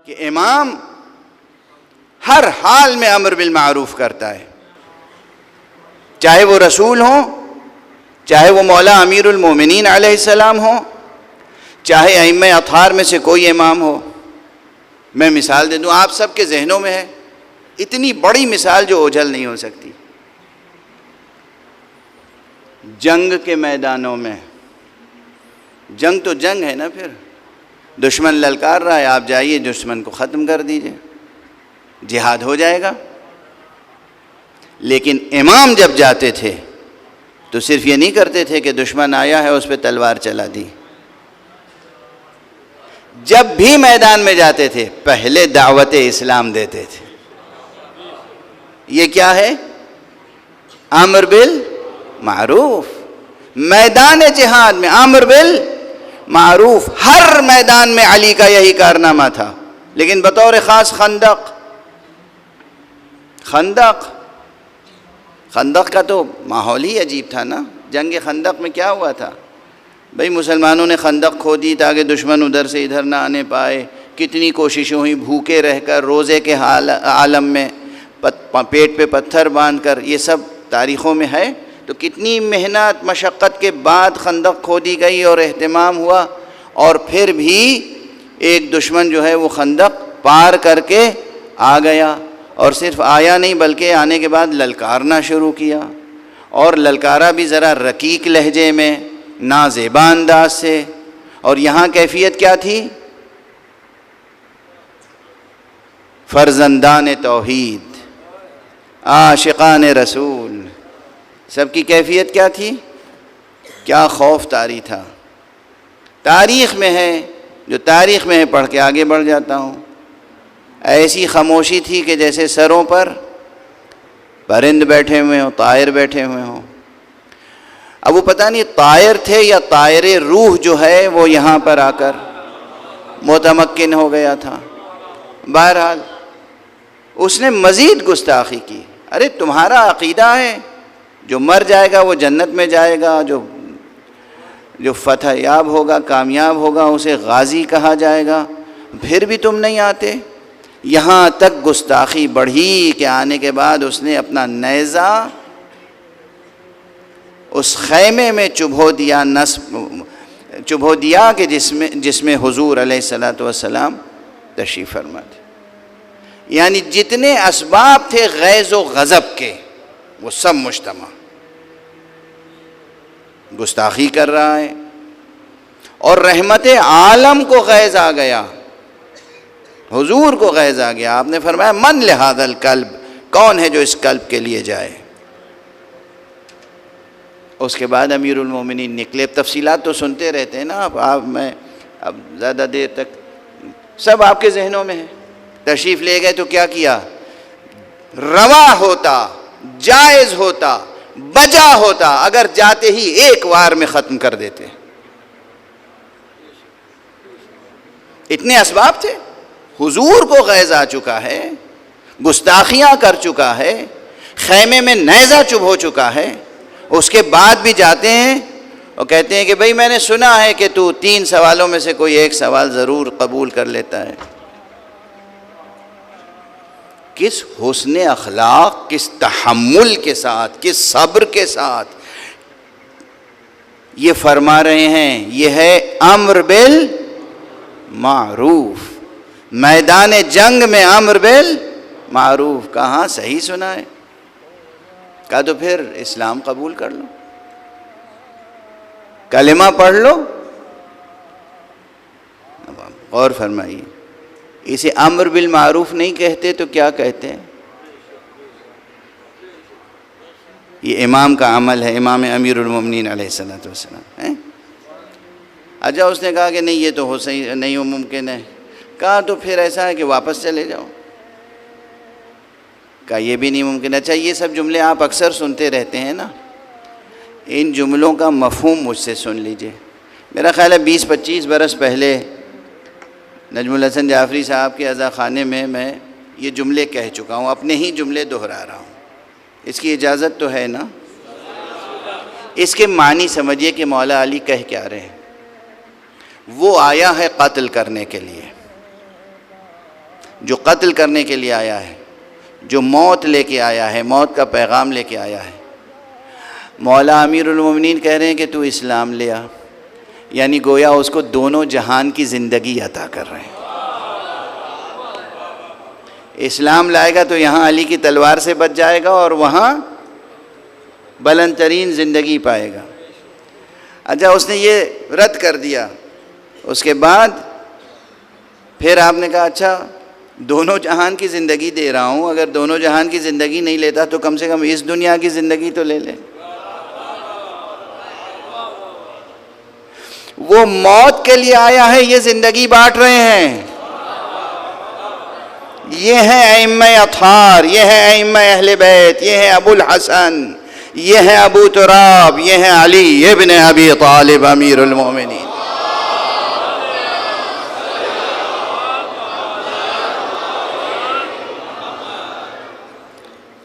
کہ امام ہر حال میں امر بالمعروف کرتا ہے، چاہے وہ رسول ہوں، چاہے وہ مولا امیر المومنین علیہ السلام ہوں، چاہے ائمہ اطہار میں سے کوئی امام ہو۔ میں مثال دے دوں، آپ سب کے ذہنوں میں ہے اتنی بڑی مثال جو اوجھل نہیں ہو سکتی۔ جنگ کے میدانوں میں، جنگ تو جنگ ہے نا، پھر دشمن للکار رہا ہے، آپ جائیے دشمن کو ختم کر دیجئے، جہاد ہو جائے گا۔ لیکن امام جب جاتے تھے تو صرف یہ نہیں کرتے تھے کہ دشمن آیا ہے اس پہ تلوار چلا دی، جب بھی میدان میں جاتے تھے پہلے دعوت اسلام دیتے تھے۔ یہ کیا ہے؟ امر بالمعروف۔ میدان جہاد میں امر بالمعروف، ہر میدان میں علی کا یہی کارنامہ تھا، لیکن بطور خاص خندق کا تو ماحول ہی عجیب تھا نا۔ جنگ خندق میں کیا ہوا تھا؟ بھئی مسلمانوں نے خندق کھودی تاکہ دشمن ادھر سے ادھر نہ آنے پائے، کتنی کوششیں ہوئیں، بھوکے رہ کر، روزے کے عالم میں، پیٹ پہ پتھر باندھ کر، یہ سب تاریخوں میں ہے۔ تو کتنی محنت مشقت کے بعد خندق کھودی گئی اور اہتمام ہوا، اور پھر بھی ایک دشمن جو ہے وہ خندق پار کر کے آ گیا، اور صرف آیا نہیں بلکہ آنے کے بعد للکارنا شروع کیا، اور للکارا بھی ذرا رقیق لہجے میں، نازیبا انداز سے۔ اور یہاں کیفیت کیا تھی؟ فرزندان توحید، عاشقان رسول، سب کی کیفیت کیا تھی؟ کیا خوف طاری تھا۔ تاریخ میں ہے، جو تاریخ میں ہے پڑھ کے آگے بڑھ جاتا ہوں، ایسی خاموشی تھی کہ جیسے سروں پر پرند بیٹھے ہوئے ہوں، طائر بیٹھے ہوئے ہوں۔ اب وہ پتہ نہیں طائر تھے یا طائر روح جو ہے وہ یہاں پر آ کر متمکن ہو گیا تھا۔ بہرحال اس نے مزید گستاخی کی۔ ارے تمہارا عقیدہ ہے جو مر جائے گا وہ جنت میں جائے گا، جو فتح یاب ہوگا، کامیاب ہوگا، اسے غازی کہا جائے گا، پھر بھی تم نہیں آتے۔ یہاں تک گستاخی بڑھی کہ آنے کے بعد اس نے اپنا نیزہ اس خیمے میں چبھو دیا کہ جس میں حضور علیہ الصلوۃ والسلام تشریف فرما تھے۔ یعنی جتنے اسباب تھے غیظ و غضب کے وہ سب مجتمع۔ گستاخی کر رہا ہے، اور رحمت عالم کو غیظ آ گیا، حضور کو غیظ آ گیا۔ آپ نے فرمایا من لہذا القلب، کون ہے جو اس قلب کے لیے جائے۔ اس کے بعد امیر المومنین نکلے۔ تفصیلات تو سنتے رہتے ہیں نا میں اب زیادہ دیر تک سب آپ کے ذہنوں میں ہے۔ تشریف لے گئے تو کیا کیا؟ روا ہوتا، جائز ہوتا، بجا ہوتا اگر جاتے ہی ایک وار میں ختم کر دیتے۔ اتنے اسباب تھے۔ حضور کو غیظ آ چکا ہے، گستاخیاں کر چکا ہے، خیمے میں نیزہ چبھ ہو چکا ہے، اس کے بعد بھی جاتے ہیں اور کہتے ہیں کہ بھئی میں نے سنا ہے کہ تو 3 سوالوں میں سے کوئی ایک سوال ضرور قبول کر لیتا ہے۔ کس حسن اخلاق، کس تحمل کے ساتھ، کس صبر کے ساتھ یہ فرما رہے ہیں۔ یہ ہے امر بالمعروف، میدان جنگ میں امر بالمعروف۔ کہاں صحیح سنا ہے؟ کہا تو پھر اسلام قبول کر لو، کلمہ پڑھ لو۔ غور فرمائیے، اسے امر بالمعروف نہیں کہتے تو کیا کہتے ہیں؟ یہ امام کا عمل ہے، امام امیر المومنین علیہ الصلوۃ والسلام۔ اچھا اس نے کہا کہ نہیں یہ تو ہو صحیح نہیں ہو ممکن ہے۔ کہا تو پھر ایسا ہے کہ واپس چلے جاؤ۔ کہا یہ بھی نہیں ممکن۔ اچھا یہ سب جملے آپ اکثر سنتے رہتے ہیں نا، ان جملوں کا مفہوم مجھ سے سن لیجئے۔ میرا خیال ہے 20-25 برس پہلے نجم الحسن جعفری صاحب کے عزا خانے میں یہ جملے کہہ چکا ہوں، اپنے ہی جملے دہرا رہا ہوں۔ اس کی اجازت تو ہے نا؟ اس کے معنی سمجھیے کہ مولا علی کہہ کیا رہے ہیں۔ وہ آیا ہے قتل کرنے کے لیے، جو قتل کرنے کے لیے آیا ہے، جو موت لے کے آیا ہے، موت کا پیغام لے کے آیا ہے۔ مولا امیر المومنین کہہ رہے ہیں کہ تو اسلام لے آ، یعنی گویا اس کو دونوں جہان کی زندگی عطا کر رہے ہیں۔ اسلام لائے گا تو یہاں علی کی تلوار سے بچ جائے گا اور وہاں بلند ترین زندگی پائے گا۔ اچھا، اس نے یہ رد کر دیا، اس کے بعد پھر آپ نے کہا اچھا دونوں جہان کی زندگی دے رہا ہوں، اگر دونوں جہان کی زندگی نہیں لیتا تو کم سے کم اس دنیا کی زندگی تو لے لے۔ وہ موت کے لیے آیا ہے، یہ زندگی بانٹ رہے ہیں۔ یہ ہے ائمہ اطہار، یہ ہے ائمہ اہل بیت، یہ ہے ابو الحسن، یہ ہے ابو تراب، یہ ہے علی ابن ابی طالب امیر المومنین۔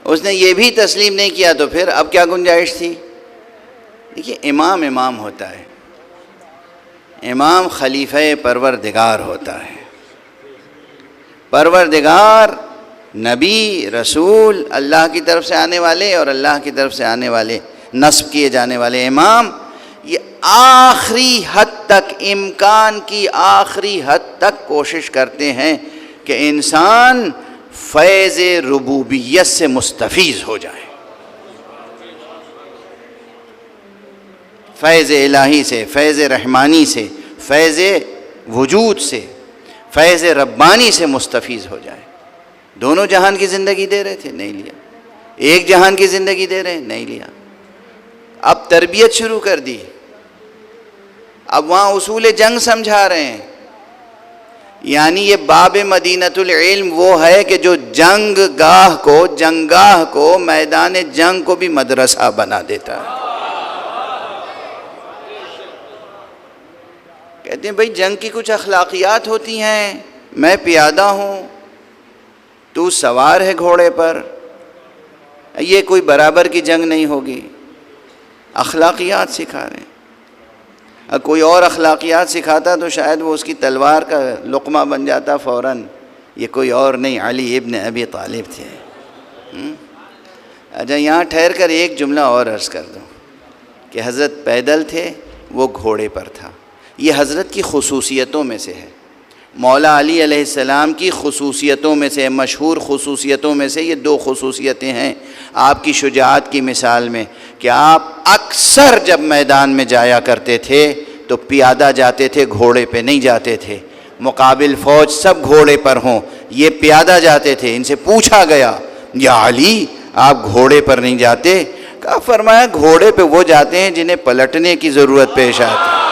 اس نے یہ بھی تسلیم نہیں کیا تو پھر اب کیا گنجائش تھی؟ دیکھیے، امام امام ہوتا ہے، امام خلیفہ پروردگار ہوتا ہے۔ پروردگار، نبی، رسول، اللہ کی طرف سے آنے والے اور اللہ کی طرف سے آنے والے، نصب کیے جانے والے امام، یہ آخری حد تک، امکان کی آخری حد تک کوشش کرتے ہیں کہ انسان فیض ربوبیت سے مستفیض ہو جائے، فیض الہی سے، فیض رحمانی سے، فیض وجود سے، فیض ربانی سے مستفیض ہو جائے۔ دونوں جہان کی زندگی دے رہے تھے، نہیں لیا۔ ایک جہان کی زندگی دے رہے، نہیں لیا۔ اب تربیت شروع کر دی، اب وہاں اصول جنگ سمجھا رہے ہیں۔ یعنی یہ باب مدینۃ العلم وہ ہے کہ جو جنگ گاہ کو، جنگاہ کو، میدان جنگ کو بھی مدرسہ بنا دیتا ہے۔ کہتے ہیں بھائی جنگ کی کچھ اخلاقیات ہوتی ہیں، میں پیادہ ہوں، تو سوار ہے گھوڑے پر، یہ کوئی برابر کی جنگ نہیں ہوگی۔ اخلاقیات سکھا رہے ہیں۔ اگر کوئی اور اخلاقیات سکھاتا تو شاید وہ اس کی تلوار کا لقمہ بن جاتا فوراً۔ یہ کوئی اور نہیں، علی ابن ابی طالب تھے۔ اچھا، یہاں ٹھہر کر ایک جملہ اور عرض کر دوں کہ حضرت پیدل تھے، وہ گھوڑے پر تھا۔ یہ حضرت کی خصوصیتوں میں سے ہے، مولا علی علیہ السلام کی خصوصیتوں میں سے، مشہور خصوصیتوں میں سے یہ دو خصوصیتیں ہیں آپ کی شجاعت کی مثال میں، کہ آپ اکثر جب میدان میں جایا کرتے تھے تو پیادہ جاتے تھے، گھوڑے پہ نہیں جاتے تھے۔ مقابل فوج سب گھوڑے پر ہوں، یہ پیادہ جاتے تھے۔ ان سے پوچھا گیا یا علی آپ گھوڑے پر نہیں جاتے؟ کہا، فرمایا گھوڑے پہ وہ جاتے ہیں جنہیں پلٹنے کی ضرورت پیش آتی ہے۔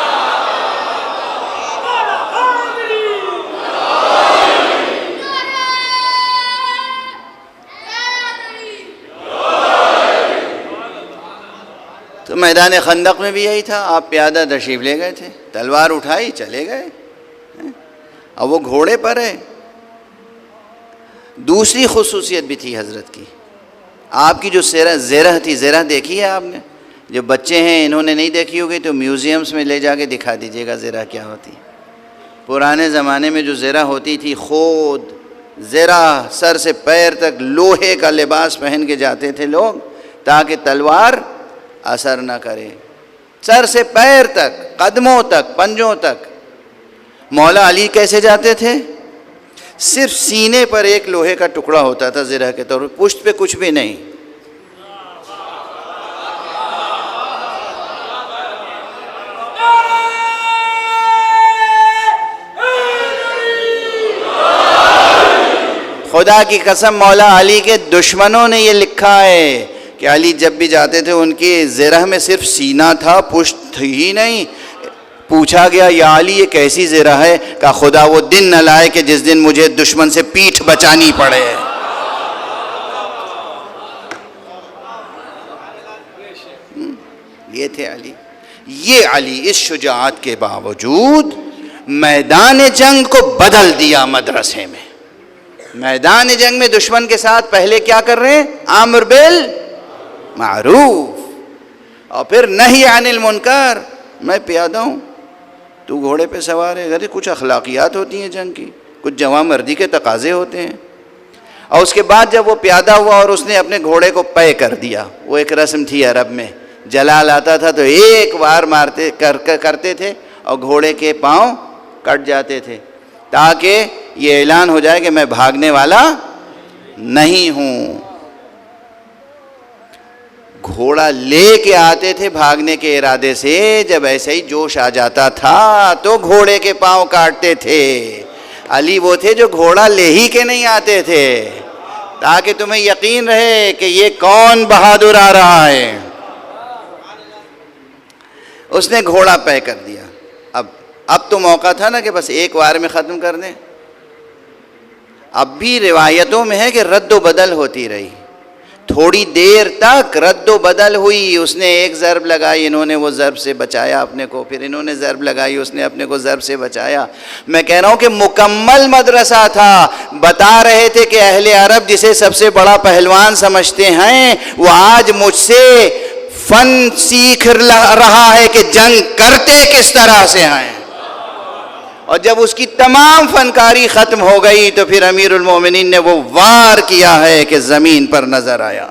تو میدان خندق میں بھی یہی تھا، آپ پیادہ تشریف لے گئے تھے، تلوار اٹھائی چلے گئے، اب وہ گھوڑے پر ہے۔ دوسری خصوصیت بھی تھی حضرت کی، آپ کی جو زرہ تھی، زرہ دیکھی ہے آپ نے؟ جو بچے ہیں انہوں نے نہیں دیکھی ہوگی تو میوزیمز میں لے جا کے دکھا دیجیے گا زرہ کیا ہوتی۔ پرانے زمانے میں جو زرہ ہوتی تھی، خود زرہ سر سے پیر تک لوہے کا لباس پہن کے جاتے تھے لوگ تاکہ تلوار اثر نہ کرے، سر سے پیر تک، قدموں تک، پنجوں تک۔ مولا علی کیسے جاتے تھے؟ صرف سینے پر ایک لوہے کا ٹکڑا ہوتا تھا زرہ کے طور پر، پشت پہ کچھ بھی نہیں۔ خدا کی قسم، مولا علی کے دشمنوں نے یہ لکھا ہے کہ علی جب بھی جاتے تھے ان کی زرہ میں صرف سینہ تھا، پشت تھی ہی نہیں۔ پوچھا گیا یا علی یہ کیسی زرہ ہے؟ کہا خدا وہ دن نہ لائے کہ جس دن مجھے دشمن سے پیٹھ بچانی پڑے۔ یہ تھے علی۔ یہ علی اس شجاعت کے باوجود میدان جنگ کو بدل دیا مدرسے میں۔ میدان جنگ میں دشمن کے ساتھ پہلے کیا کر رہے ہیں؟ امر بالمعروف اور پھر نہی عن المنکر۔ میں پیادہ ہوں، تو گھوڑے پہ سوار ہے، اگر کچھ اخلاقیات ہوتی ہیں جنگ کی، کچھ جواں مردی کے تقاضے ہوتے ہیں. اور اس کے بعد جب وہ پیادہ ہوا اور اس نے اپنے گھوڑے کو پے کر دیا، وہ ایک رسم تھی عرب میں، جلال آتا تھا تو ایک بار کرتے تھے اور گھوڑے کے پاؤں کٹ جاتے تھے تاکہ یہ اعلان ہو جائے کہ میں بھاگنے والا نہیں ہوں. گھوڑا لے کے آتے تھے بھاگنے کے ارادے سے، جب ایسے ہی جوش آ جاتا تھا تو گھوڑے کے پاؤں کاٹتے تھے. علی وہ تھے جو گھوڑا لے ہی کے نہیں آتے تھے تاکہ تمہیں یقین رہے کہ یہ کون بہادر آ رہا ہے. اس نے گھوڑا پے کر دیا. اب تو موقع تھا نا کہ بس ایک وار میں ختم کر دیں. اب بھی روایتوں میں ہے کہ رد و بدل ہوتی رہی، تھوڑی دیر تک رد و بدل ہوئی. اس نے ایک ضرب لگائی، انہوں نے وہ ضرب سے بچایا اپنے کو، پھر انہوں نے ضرب لگائی، اس نے اپنے کو ضرب سے بچایا. میں کہہ رہا ہوں کہ مکمل مدرسہ تھا. بتا رہے تھے کہ اہل عرب جسے سب سے بڑا پہلوان سمجھتے ہیں وہ آج مجھ سے فن سیکھ رہا ہے کہ جنگ کرتے کس طرح سے ہیں. اور جب اس کی تمام فنکاری ختم ہو گئی تو پھر امیر المومنین نے وہ وار کیا ہے کہ زمین پر نظر آیا.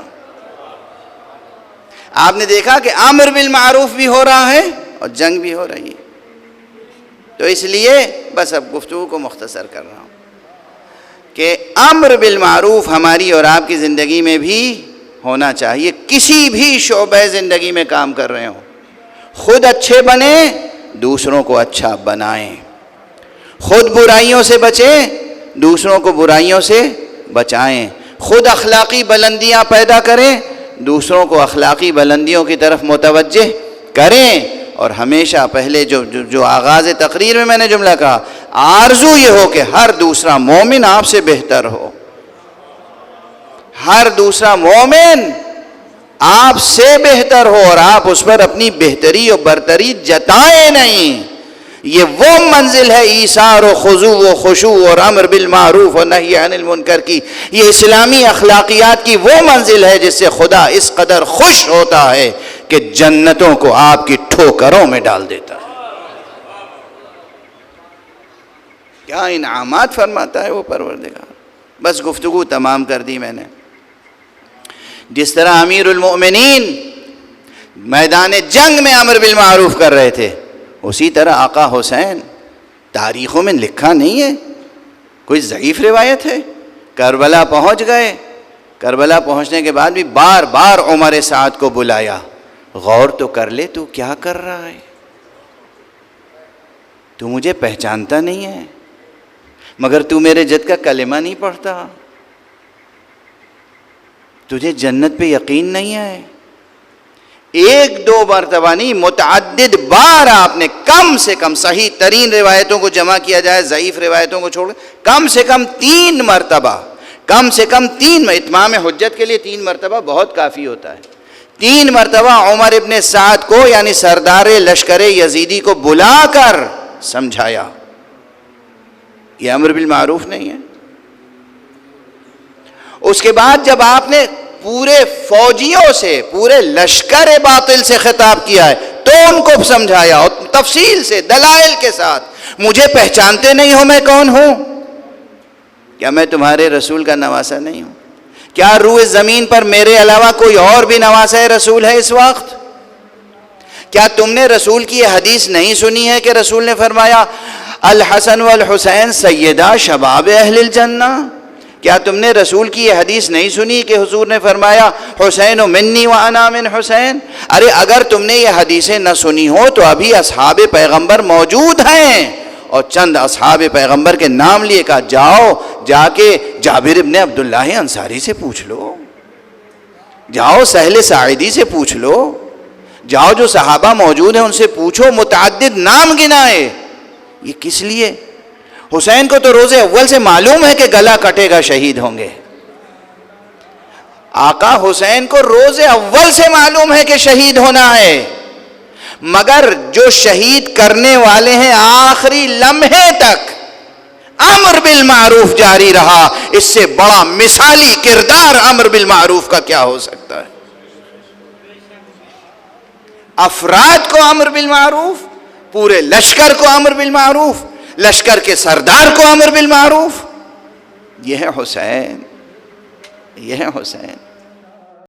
آپ نے دیکھا کہ امر بالمعروف بھی ہو رہا ہے اور جنگ بھی ہو رہی ہے. تو اس لیے بس اب گفتگو کو مختصر کر رہا ہوں کہ امر بالمعروف ہماری اور آپ کی زندگی میں بھی ہونا چاہیے. کسی بھی شعبہ زندگی میں کام کر رہے ہوں، خود اچھے بنیں، دوسروں کو اچھا بنائیں. خود برائیوں سے بچیں، دوسروں کو برائیوں سے بچائیں. خود اخلاقی بلندیاں پیدا کریں، دوسروں کو اخلاقی بلندیوں کی طرف متوجہ کریں. اور ہمیشہ پہلے جو آغاز تقریر میں نے جملہ کہا، آرزو یہ ہو کہ ہر دوسرا مومن آپ سے بہتر ہو. ہر دوسرا مومن آپ سے بہتر ہو اور آپ اس پر اپنی بہتری اور برتری جتائیں نہیں. یہ وہ منزل ہے ایثار و خضوع و خشوع اور امر بالمعروف و نہی عن المنکر کی. یہ اسلامی اخلاقیات کی وہ منزل ہے جس سے خدا اس قدر خوش ہوتا ہے کہ جنتوں کو آپ کی ٹھوکروں میں ڈال دیتا ہے. کیا انعامات فرماتا ہے وہ پروردگار. بس گفتگو تمام کر دی میں نے. جس طرح امیر المؤمنین میدان جنگ میں امر بالمعروف کر رہے تھے، اسی طرح آقا حسین، تاریخوں میں لکھا نہیں ہے، کوئی ضعیف روایت ہے، کربلا پہنچ گئے. کربلا پہنچنے کے بعد بھی بار بار عمر سعد کو بلایا، غور تو کر لے تو کیا کر رہا ہے، تو مجھے پہچانتا نہیں ہے، مگر تو میرے جد کا کلمہ نہیں پڑھتا، تجھے جنت پہ یقین نہیں ہے. ایک دو مرتبہ نہیں، متعدد بار آپ نے کم سے کم صحیح ترین روایتوں کو جمع کیا جائے، ضعیف روایتوں کو چھوڑ کم سے کم 3 مرتبہ، کم سے کم 3، اتمام حجت کے لیے 3 مرتبہ بہت کافی ہوتا ہے. 3 مرتبہ عمر ابن سعد کو یعنی سردار لشکر یزیدی کو بلا کر سمجھایا یہ امر بالمعروف نہیں ہے. اس کے بعد جب آپ نے پورے فوجیوں سے، پورے لشکر باطل سے خطاب کیا ہے تو ان کو سمجھایا اور تفصیل سے دلائل کے ساتھ. مجھے پہچانتے نہیں ہو میں کون ہوں؟ کیا میں تمہارے رسول کا نواسہ نہیں ہوں؟ کیا روئے زمین پر میرے علاوہ کوئی اور بھی نواسہ رسول ہے اس وقت؟ کیا تم نے رسول کی یہ حدیث نہیں سنی ہے کہ رسول نے فرمایا الحسن والحسین سیدہ شباب اہل الجنہ؟ کیا تم نے رسول کی یہ حدیث نہیں سنی کہ حضور نے فرمایا حسین منی وانا من حسین؟ ارے اگر تم نے یہ حدیثیں نہ سنی ہو تو ابھی اصحاب پیغمبر موجود ہیں. اور چند اصحاب پیغمبر کے نام لیے کہا جاؤ جا کے جابر ابن عبداللہ انصاری سے پوچھ لو، جاؤ سہل ساعدی سے پوچھ لو، جاؤ جو صحابہ موجود ہیں ان سے پوچھو. متعدد نام گنائے. یہ کس لیے؟ حسین کو تو روز اول سے معلوم ہے کہ گلا کٹے گا، شہید ہوں گے. آقا حسین کو روز اول سے معلوم ہے کہ شہید ہونا ہے، مگر جو شہید کرنے والے ہیں آخری لمحے تک امر بالمعروف جاری رہا. اس سے بڑا مثالی کردار امر بالمعروف کا کیا ہو سکتا ہے؟ افراد کو امر بالمعروف، پورے لشکر کو امر بالمعروف. لشکر کے سردار کو امر بالمعروف. یہ ہے حسین، یہ ہے حسین.